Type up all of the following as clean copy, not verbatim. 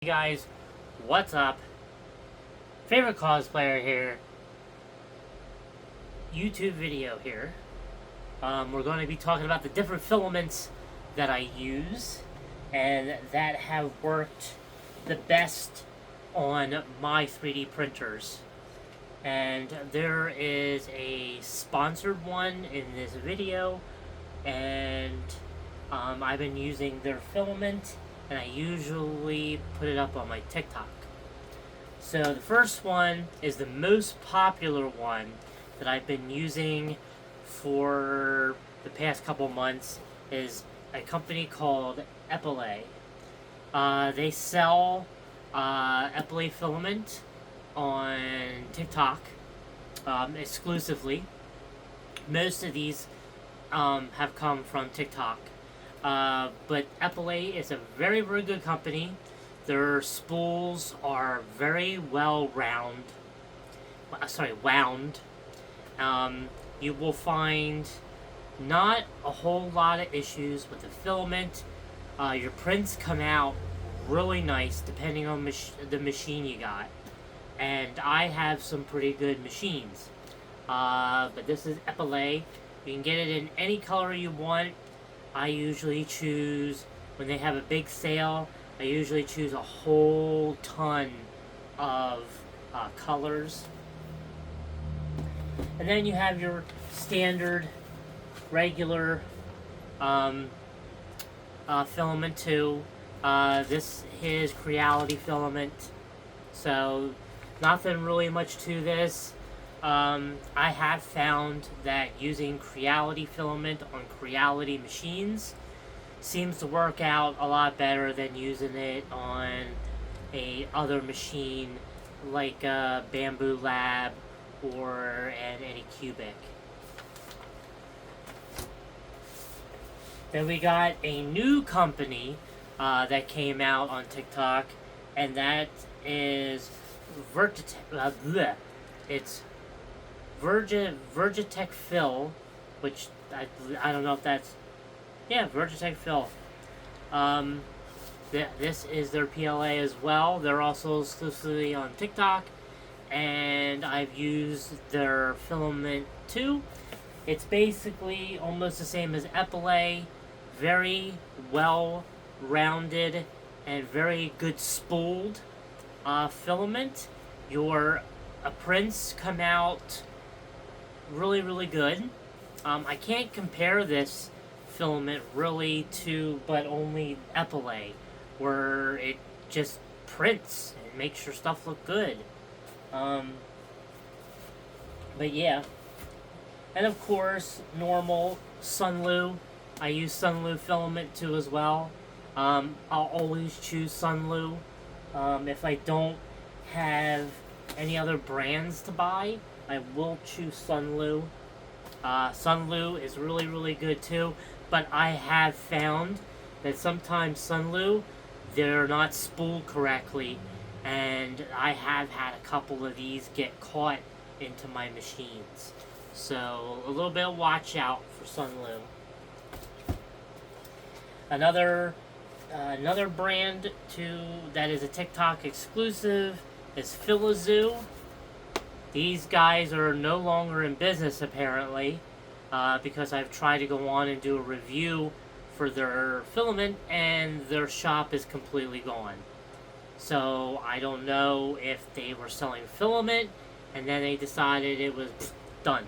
Hey guys, what's up? Favorite cosplayer here. YouTube video here. We're going to be talking about the different filaments that I use and that have worked the best on my 3D printers. And there is a sponsored one in this video, and I've been using their filament, and I usually put it up on my TikTok. So the first one is the most popular one that I've been using for the past couple months, is a company called Epilay. They sell Epilay filament on TikTok exclusively. Most of these have come from TikTok. But Epilay is a very, very good company. Their spools are very well wound. You will find not a whole lot of issues with the filament. Your prints come out really nice depending on the machine you got. And I have some pretty good machines. But this is Epilay. You can get it in any color you want. I usually choose, when they have a big sale, I usually choose a whole ton of colors. And then you have your standard, regular filament too. This is Creality filament. So, nothing really much to this. I have found that using Creality filament on Creality machines seems to work out a lot better than using it on a other machine like a Bamboo Lab or an Anycubic. Then we got a new company that came out on TikTok, and that is it's Vergitech Fill, which I don't know if that's... Yeah, Vergitech Fill. This is their PLA as well. They're also exclusively on TikTok, and I've used their filament too. It's basically almost the same as Epilay. Very well rounded and very good spooled filament. Your prints come out really, really good. I can't compare this filament really to but only Epilay, where it just prints and makes your stuff look good. But yeah. And of course, normal Sunlu. I use Sunlu filament too as well. I'll always choose Sunlu. If I don't have any other brands to buy, I will choose Sunlu. Sunlu is really, really good too, but I have found that sometimes Sunlu, they're not spooled correctly, and I have had a couple of these get caught into my machines. So, a little bit of watch out for Sunlu. Another brand that is a TikTok exclusive is Filazoo. These guys are no longer in business apparently, because I've tried to go on and do a review for their filament, and their shop is completely gone. So I don't know if they were selling filament and then they decided it was done.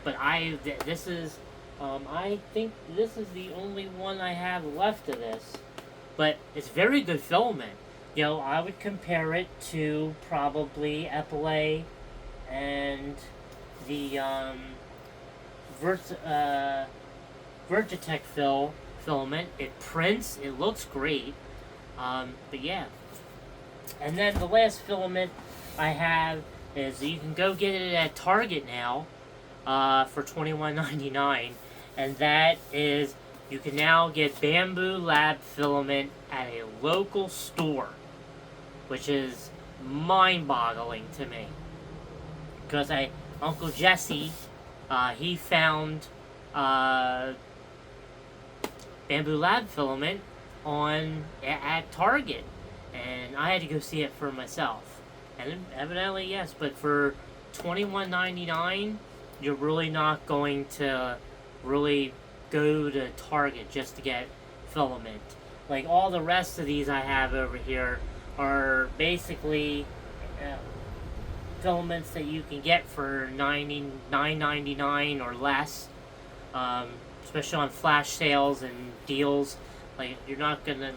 But I think this is the only one I have left of this. But it's very good filament. You know, I would compare it to probably Epilay and the Vergitech filament. It prints, it looks great. But yeah. And then the last filament I have is, you can go get it at Target now for $21.99. And that is, you can now get Bamboo Lab filament at a local store, which is mind-boggling to me. Because Uncle Jesse, he found Bamboo Lab filament at Target, and I had to go see it for myself. And evidently, yes, but for $21.99, you're really not going to really go to Target just to get filament. Like all the rest of these I have over here are basically uh, filaments that you can get for $9.99 or less, especially on flash sales and deals. Like you're not gonna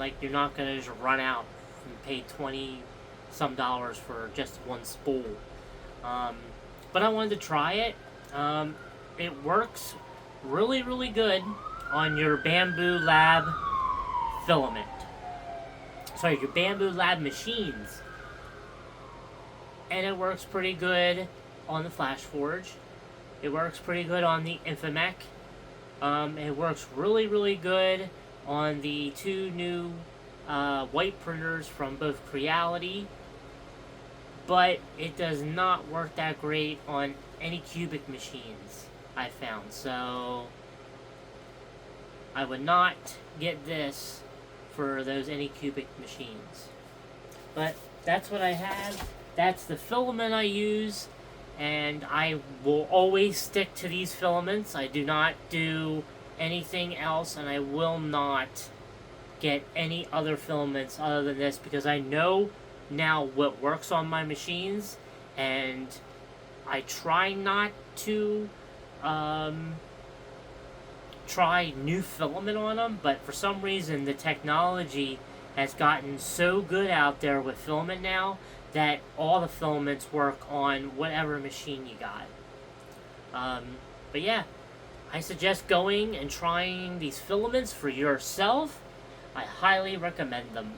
just run out and pay $20 some for just one spool. Um, but I wanted to try it. It works really good on your Bamboo Lab filament. Sorry, your Bamboo Lab machines. And it works pretty good on the Flash Forge. It works pretty good on the Infomec. It works really good on the two new white printers from both Creality. But it does not work that great on any cubic machines I found. So I would not get this for those Anycubic machines. But that's what I have. That's the filament I use, and I will always stick to these filaments. I do not do anything else, and I will not get any other filaments other than this, because I know now what works on my machines, and I try not to try new filament on them, but for some reason the technology has gotten so good out there with filament now that all the filaments work on whatever machine you got. But yeah, I suggest going and trying these filaments for yourself. I highly recommend them.